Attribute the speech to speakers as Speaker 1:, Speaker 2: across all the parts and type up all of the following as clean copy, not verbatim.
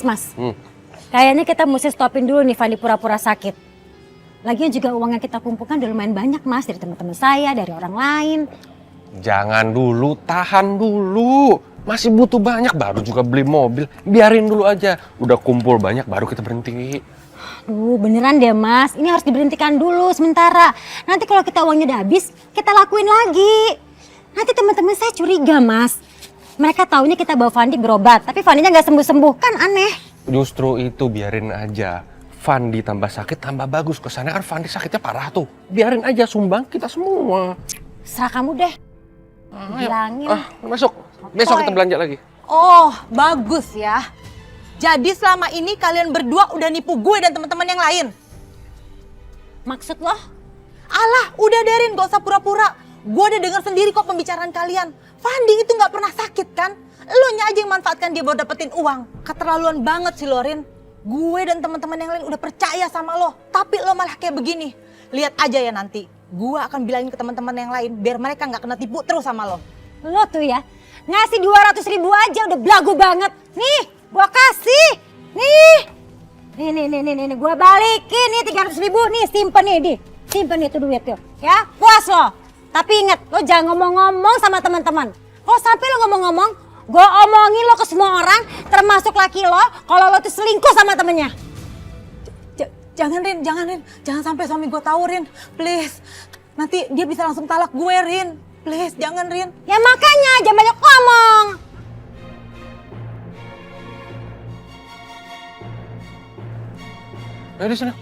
Speaker 1: Mas. Kayaknya kita mesti stopin dulu nih Fandi pura-pura sakit. Lagian juga uang yang kita kumpulkan udah lumayan banyak Mas, dari teman-teman saya, dari orang lain.
Speaker 2: Jangan dulu, tahan dulu. Masih butuh banyak, baru juga beli mobil. Biarin dulu aja. Udah kumpul banyak, baru kita berhenti.
Speaker 1: Beneran deh Mas, ini harus diberhentikan dulu sementara. Nanti kalau kita uangnya udah habis, kita lakuin lagi. Nanti teman-teman saya curiga Mas. Mereka taunya kita bawa Fandi berobat, tapi Fandinya nggak sembuh-sembuh, kan aneh.
Speaker 2: Justru itu biarin aja. Fandi tambah sakit, tambah bagus. Kesannya kan Fandi sakitnya parah tuh. Biarin aja, sumbang kita semua.
Speaker 1: Serah kamu deh. Bilangin.
Speaker 2: Masuk. Besok kita belanja lagi.
Speaker 3: Oh, bagus ya. Jadi selama ini kalian berdua udah nipu gue dan teman-teman yang lain.
Speaker 1: Maksud lo?
Speaker 3: Alah, udah Darin, gak usah pura-pura. Gue udah dengar sendiri kok pembicaraan kalian. Fandi itu gak pernah sakit kan? Lo nya aja yang manfaatkan dia buat dapetin uang. Keterlaluan banget sih Lorin. Gue dan teman-teman yang lain udah percaya sama lo. Tapi lo malah kayak begini. Lihat aja ya nanti. Gue akan bilangin ke teman-teman yang lain biar mereka gak kena tipu terus sama lo.
Speaker 1: Lo tuh ya, ngasih 200.000 aja udah belagu banget. Nih, gua kasih. Nih, gua balikin nih 300.000 nih, simpen nih, simpen itu duit tuh. Ya, puas lo. Tapi inget, lo jangan ngomong-ngomong sama teman-teman. Kalau sampai lo ngomong-ngomong, gua omongin lo ke semua orang, termasuk laki lo, kalau lo tuh selingkuh sama temennya.
Speaker 3: Jangan Rin, jangan sampai suami gue tahu Rin, please. Nanti dia bisa langsung talak gue Rin, please jangan Rin.
Speaker 1: Ya makanya jangan banyak ngomong.
Speaker 2: Ayo di sana.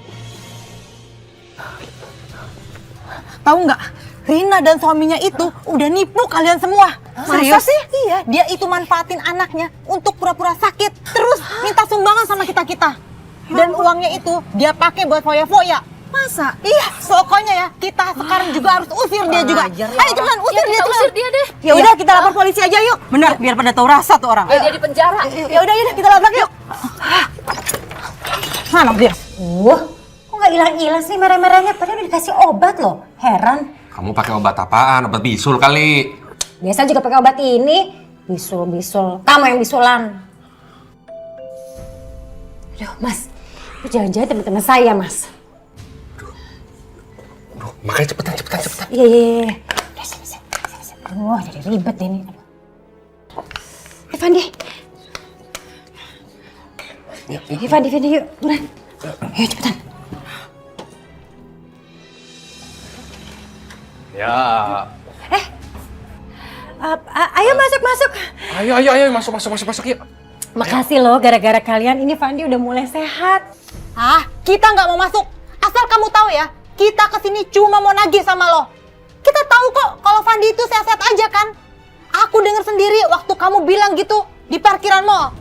Speaker 3: Tahu nggak? Rina dan suaminya itu udah nipu kalian semua. Masa sih? Iya, dia itu manfaatin anaknya untuk pura-pura sakit, terus minta sumbangan sama kita-kita. Dan uangnya itu dia pakai buat foya-foya. Masa? Iya, pokoknya ya kita sekarang juga harus usir dia juga. Ayo cepetan usir dia,
Speaker 4: usir dia deh.
Speaker 3: Ya udah kita lapor polisi aja yuk. Bener, biar pada tahu rasa tuh orang.
Speaker 4: Dia di penjara.
Speaker 3: Ya udah kita labrak yuk. Mana dia?
Speaker 1: Kok nggak hilang-hilang sih merah-merahnya? Padahal udah dikasih obat loh. Heran.
Speaker 2: Kamu pakai obat apaan? Obat bisul kali.
Speaker 1: Biasa juga pakai obat ini. Bisul. Kamu yang bisulan. Aduh, Mas. Itu jangan-jangan teman-teman saya, Mas.
Speaker 2: Aduh, makanya cepetan.
Speaker 1: Iya. Udah, siap. Wah, jadi ribet deh ini. Fandi. Fandi, yuk. Buruan. Ayo, cepetan.
Speaker 2: Ya.
Speaker 1: Ayo masuk.
Speaker 2: Ayo masuk yuk.
Speaker 1: Makasih loh, gara-gara kalian ini Fandi udah mulai sehat.
Speaker 3: Kita nggak mau masuk. Asal kamu tahu ya, kita kesini cuma mau nagih sama lo. Kita tahu kok kalau Fandi itu sehat-sehat aja kan. Aku dengar sendiri waktu kamu bilang gitu di parkiran mall.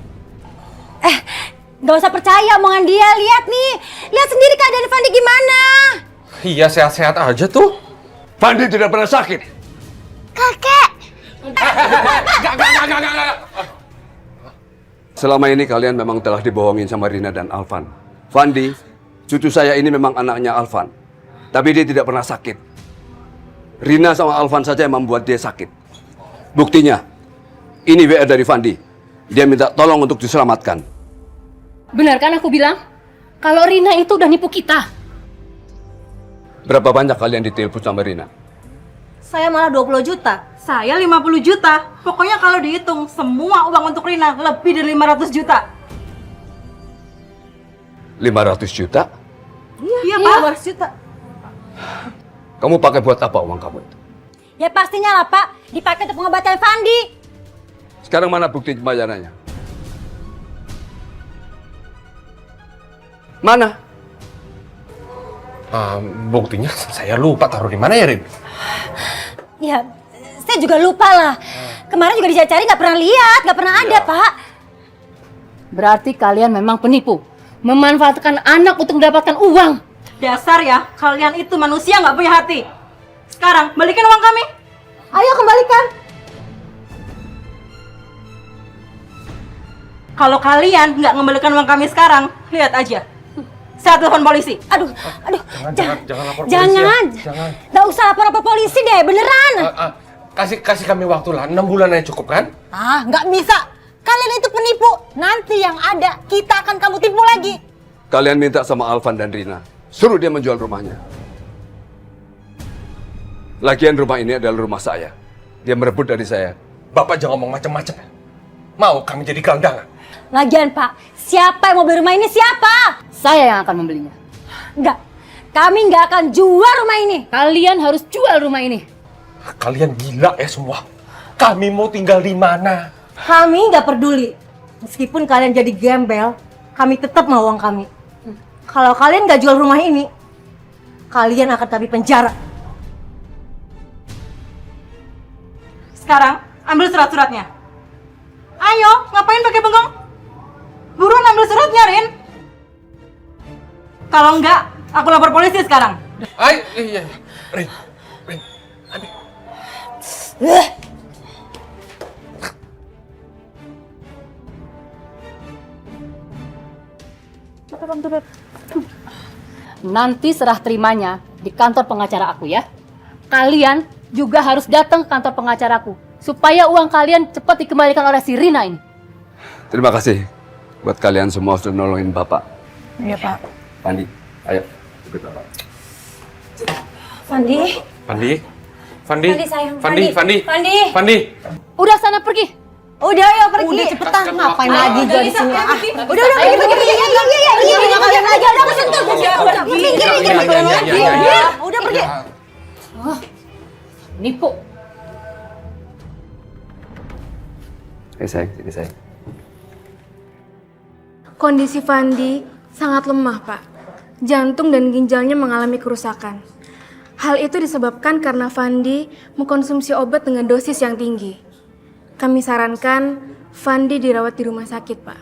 Speaker 1: Gak usah percaya omongan dia, lihat nih. Lihat sendiri keadaan Fandi gimana.
Speaker 2: Iya, sehat-sehat aja tuh.
Speaker 5: Fandi tidak pernah sakit.
Speaker 1: Kakek.
Speaker 2: Enggak.
Speaker 5: Selama ini kalian memang telah dibohongin sama Rina dan Alvan. Fandi, cucu saya ini memang anaknya Alvan. Tapi dia tidak pernah sakit. Rina sama Alvan saja yang membuat dia sakit. Buktinya, ini WA dari Fandi. Dia minta tolong untuk diselamatkan.
Speaker 4: Benar kan aku bilang? Kalau Rina itu udah nipu kita.
Speaker 5: Berapa banyak kalian ditelepon sama Rina?
Speaker 3: Saya malah 20 juta. Saya 50 juta. Pokoknya kalau dihitung semua uang untuk Rina lebih dari 500 juta.
Speaker 5: 500 juta?
Speaker 3: Iya, Pak. 500 juta.
Speaker 5: Kamu pakai buat apa uang kamu itu?
Speaker 1: Ya pastinya lah Pak, dipakai untuk pengobatan Fandi.
Speaker 5: Sekarang mana bukti pembayarannya? Mana?
Speaker 2: Buktinya saya lupa taruh di mana ya, Rin?
Speaker 1: Ya, saya juga lupa lah. Kemarin juga dicari nggak pernah lihat, nggak pernah ada Pak.
Speaker 4: Berarti kalian memang penipu. Memanfaatkan anak untuk mendapatkan uang.
Speaker 3: Dasar ya, kalian itu manusia nggak punya hati. Sekarang, balikin uang kami. Ayo kembalikan. Kalau kalian nggak mengembalikan uang kami sekarang, lihat aja. Saya telepon polisi.
Speaker 1: Aduh,
Speaker 2: Jangan lapor polisi ya. Jangan.
Speaker 1: Nggak usah lapor polisi deh, beneran.
Speaker 2: Kasih kami waktu lah, 6 bulan aja cukup kan?
Speaker 3: Nggak bisa. Kalian itu penipu. Nanti yang ada, kita akan kamu tipu lagi.
Speaker 5: Kalian minta sama Alvan dan Rina, suruh dia menjual rumahnya. Lagian rumah ini adalah rumah saya. Dia merebut dari saya.
Speaker 2: Bapak jangan ngomong macam-macam. Mau kami jadi gelandangan?
Speaker 1: Lagian Pak, siapa yang mau beli rumah ini siapa?
Speaker 4: Saya yang akan membelinya.
Speaker 1: Enggak, kami nggak akan jual rumah ini.
Speaker 4: Kalian harus jual rumah ini.
Speaker 2: Kalian gila ya semua. Kami mau tinggal di mana?
Speaker 1: Kami nggak peduli. Meskipun kalian jadi gembel, kami tetap mau uang kami. Kalau kalian nggak jual rumah ini, kalian akan kami penjara.
Speaker 3: Sekarang, ambil surat-suratnya. Ayo, ngapain pakai bengong? Buruan ambil suratnya, Rin. Kalau enggak, aku lapor polisi sekarang.
Speaker 2: Ay, iya. Rin, ambil.
Speaker 4: Nanti serah terimanya di kantor pengacara aku ya. Kalian juga harus datang ke kantor pengacaraku supaya uang kalian cepat dikembalikan oleh si Rina ini.
Speaker 5: Terima kasih buat kalian semua sudah nolongin Bapak.
Speaker 3: Iya, Pak.
Speaker 5: Fandi, ayo ikut Bapak.
Speaker 1: Fandi,
Speaker 2: Fandi.
Speaker 1: Fandi sayang.
Speaker 2: Fandi. Fandi.
Speaker 4: Udah sana pergi.
Speaker 1: Udah ayo pergi.
Speaker 3: Udah cepetan,
Speaker 2: Cepetan,
Speaker 3: ngapain
Speaker 2: waktu.
Speaker 3: lagi
Speaker 1: Udah,
Speaker 3: gua di sini?
Speaker 1: Udah pergi. Iya, kalian aja udah kesentuh. Udah pergi. Udah pergi.
Speaker 4: Nipu.
Speaker 5: Sayang, sini sayang.
Speaker 6: Kondisi Fandi sangat lemah, Pak. Jantung dan ginjalnya mengalami kerusakan. Hal itu disebabkan karena Fandi mengkonsumsi obat dengan dosis yang tinggi. Kami sarankan Fandi dirawat di rumah sakit, Pak.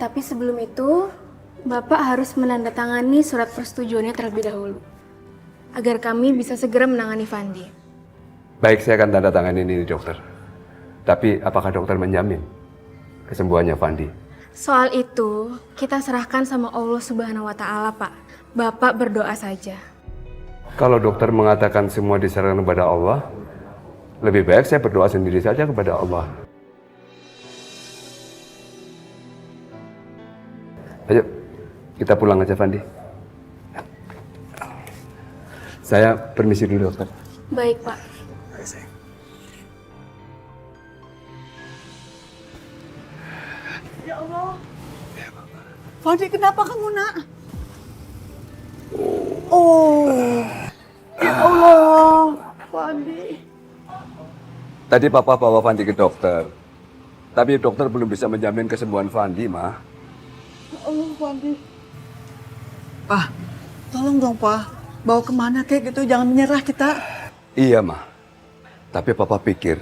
Speaker 6: Tapi sebelum itu, Bapak harus menandatangani surat persetujuannya terlebih dahulu, agar kami bisa segera menangani Fandi.
Speaker 5: Baik, saya akan tanda tangan ini dokter. Tapi apakah dokter menjamin kesembuhannya Fandi?
Speaker 6: Soal itu, kita serahkan sama Allah Subhanahu wa Ta'ala, Pak. Bapak berdoa saja.
Speaker 5: Kalau dokter mengatakan semua diserahkan kepada Allah, lebih baik saya berdoa sendiri saja kepada Allah. Ayo, kita pulang aja, Fandi. Saya permisi dulu, dokter.
Speaker 6: Baik, Pak.
Speaker 3: Fandi, kenapa kamu, Nak? Oh, ya Allah, Fandi.
Speaker 5: Tadi Papa bawa Fandi ke dokter. Tapi dokter belum bisa menjamin kesembuhan Fandi, Ma.
Speaker 3: Allah, Fandi. Pak, tolong dong, Pak. Bawa kemana kayak gitu, jangan menyerah kita.
Speaker 5: Iya, Ma. Tapi Papa pikir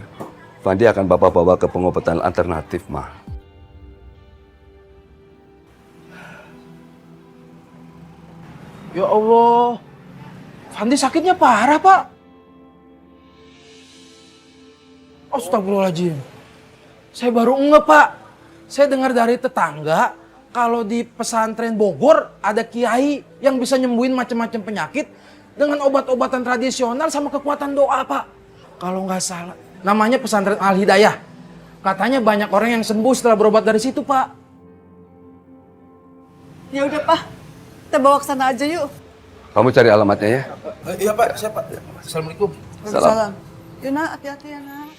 Speaker 5: Fandi akan Bapak bawa ke pengobatan alternatif, Ma.
Speaker 7: Ya Allah, Fandi sakitnya parah, Pak. Astagfirullahaladzim. Saya baru ngeh, Pak. Saya dengar dari tetangga, kalau di pesantren Bogor ada kiai yang bisa nyembuhin macam-macam penyakit dengan obat-obatan tradisional sama kekuatan doa, Pak. Kalau nggak salah, namanya pesantren Al-Hidayah. Katanya banyak orang yang sembuh setelah berobat dari situ, Pak.
Speaker 3: Ya udah, Pak. Kita bawa ke sana aja yuk.
Speaker 5: Kamu cari alamatnya ya.
Speaker 7: Iya, Pak. Siapa? Assalamualaikum.
Speaker 5: Salam.
Speaker 3: Ya, Nak, hati-hati ya, Nak.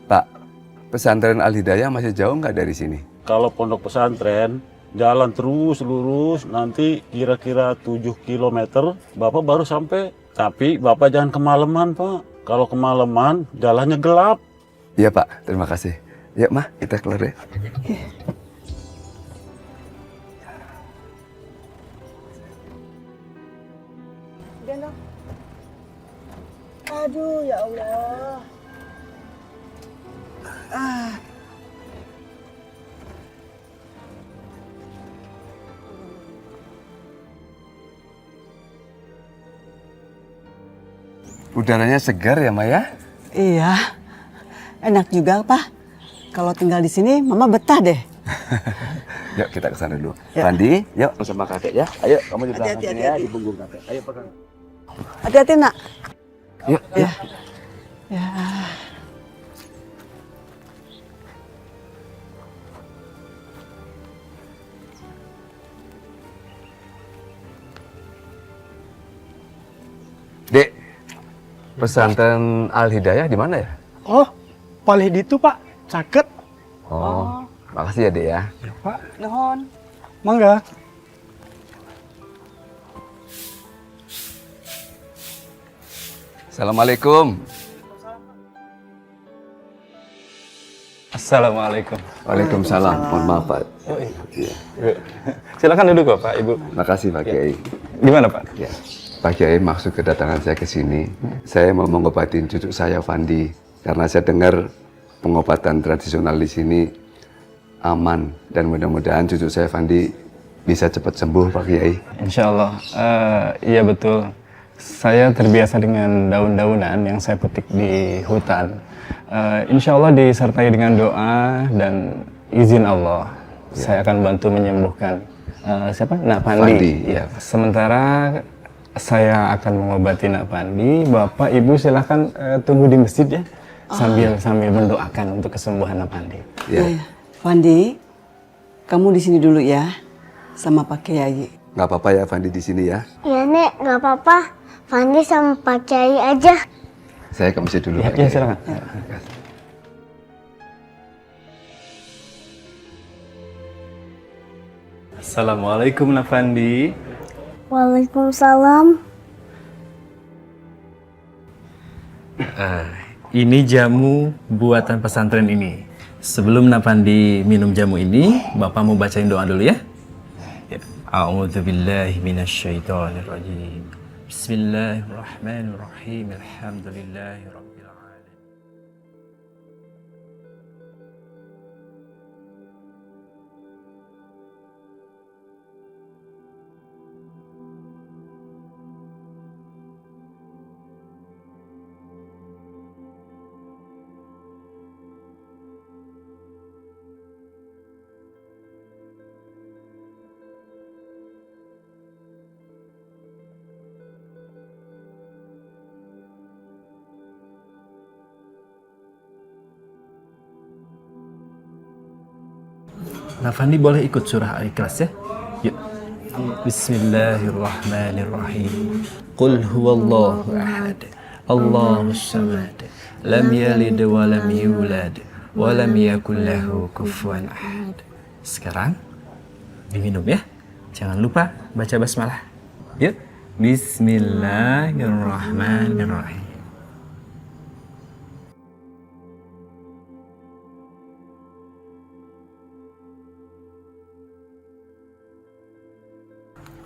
Speaker 5: Pak, pesantren Al-Hidayah masih jauh nggak dari sini?
Speaker 8: Kalau pondok pesantren, jalan terus lurus, nanti kira-kira 7 km, Bapak baru sampai. Tapi Bapak jangan kemalaman, Pak. Kalau kemalaman, jalannya gelap.
Speaker 5: Iya, Pak. Terima kasih. Yuk, Ma, kita keluar ya.
Speaker 3: Aduh, ya Allah.
Speaker 5: Udaranya segar ya, Maya?
Speaker 9: Iya, enak juga, Pak. Kalau tinggal di sini, Mama betah deh.
Speaker 5: Yuk kita ke sana dulu. Fandi, yuk bersama kakek ya. Ayo, kamu di belakang sini ya, di punggung kakek. Ayo pegang.
Speaker 3: Hati-hati nak.
Speaker 5: Yuk, ya. Dek, pesantren Al Hidayah di mana ya?
Speaker 9: Oh, paling di itu Pak, caket.
Speaker 5: Oh, makasih ya Dek ya.
Speaker 9: Pak, nuhun. Mangga.
Speaker 5: Assalamualaikum.
Speaker 10: Assalamualaikum.
Speaker 5: Waalaikumsalam. Mohon maaf Pak.
Speaker 10: Iya. Silakan duduk Bapak, Ibu.
Speaker 5: Makasih Pak Kiai.
Speaker 10: Gimana Pak?
Speaker 5: Ya. Pak Kiai, maksud kedatangan saya ke sini, saya mau mengobatin cucu saya Fandi karena saya dengar pengobatan tradisional di sini aman dan mudah-mudahan cucu saya Fandi bisa cepat sembuh Pak Kiai.
Speaker 10: Insya Allah. Iya betul. Saya terbiasa dengan daun-daunan yang saya petik di hutan. Insya Allah disertai dengan doa dan izin Allah, saya akan bantu menyembuhkan siapa? Nak Pandi. Ya. Sementara saya akan mengobati Nak Pandi. Bapak, Ibu silahkan tunggu di masjid ya, sambil mendoakan untuk kesembuhan Nak Pandi.
Speaker 5: Ya.
Speaker 11: Fandi, kamu di sini dulu ya, sama Pak Kiai.
Speaker 5: Nggak apa-apa ya Fandi di sini ya.
Speaker 12: Ya Nek, nggak apa-apa. Fandi sama Pak Kiai aja.
Speaker 5: Saya ke masjid dulu.
Speaker 10: Ya,
Speaker 5: Pak Kiai.
Speaker 10: silakan. Assalamualaikum Nak Pandi.
Speaker 12: Waalaikumsalam.
Speaker 13: Ini jamu buatan pesantren ini. Sebelum Nak Pandi minum jamu ini, Bapak mau bacain doa dulu ya. A'udzubillahi minasyaitonirrajim. Bismillahirrahmanirrahim. Alhamdulillahirabbil alamin. Nah, Fandi boleh ikut surah Al-Ikhlas ya? Yuk. Bismillahirrahmanirrahim. Qul huwallahu ahad. Allahus samad. Lam yalid wa lam yulad wa lam yakul lahu kufuwan ahad. Sekarang diminum ya. Jangan lupa baca basmalah. Yuk. Bismillahirrahmanirrahim.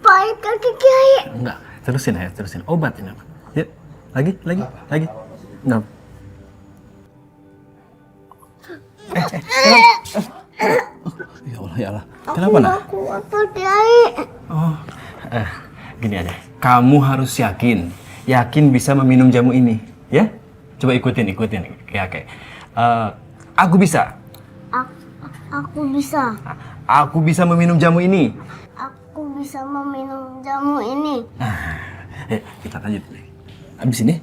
Speaker 12: Pahit kaki Kiai.
Speaker 13: Enggak, terusin ya, terusin. Obat ini. Yuk, lagi. Enggak. Ya Allah. Kenapa nak?
Speaker 12: Aku kuat Kiai.
Speaker 13: Oh, gini aja. Kamu harus yakin bisa meminum jamu ini, ya? Coba ikutin, ya kayak. Aku bisa.
Speaker 12: Aku bisa.
Speaker 13: Aku bisa meminum jamu ini.
Speaker 12: Aku bisa meminum jamu ini.
Speaker 13: Kita lanjut. Abis ini.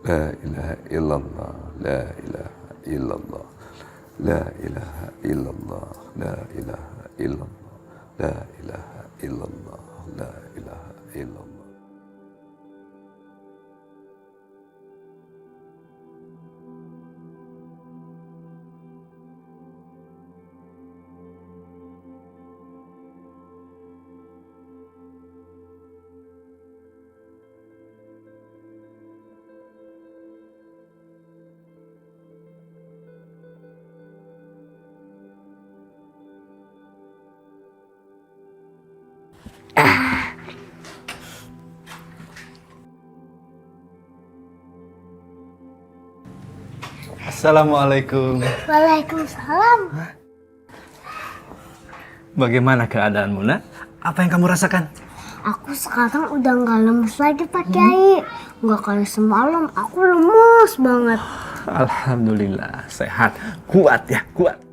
Speaker 5: La ilaha illallah, la ilaha illallah, la ilaha illallah, la ilaha illallah, la ilaha illallah, la ilaha illallah.
Speaker 13: Assalamualaikum.
Speaker 12: Waalaikumsalam.
Speaker 13: Bagaimana keadaanmu, nak? Apa yang kamu rasakan?
Speaker 12: Aku sekarang udah nggak lemes lagi Pak Kiai. Nggak kayak semalam, aku lemes banget.
Speaker 13: Alhamdulillah, sehat. Kuat ya, kuat.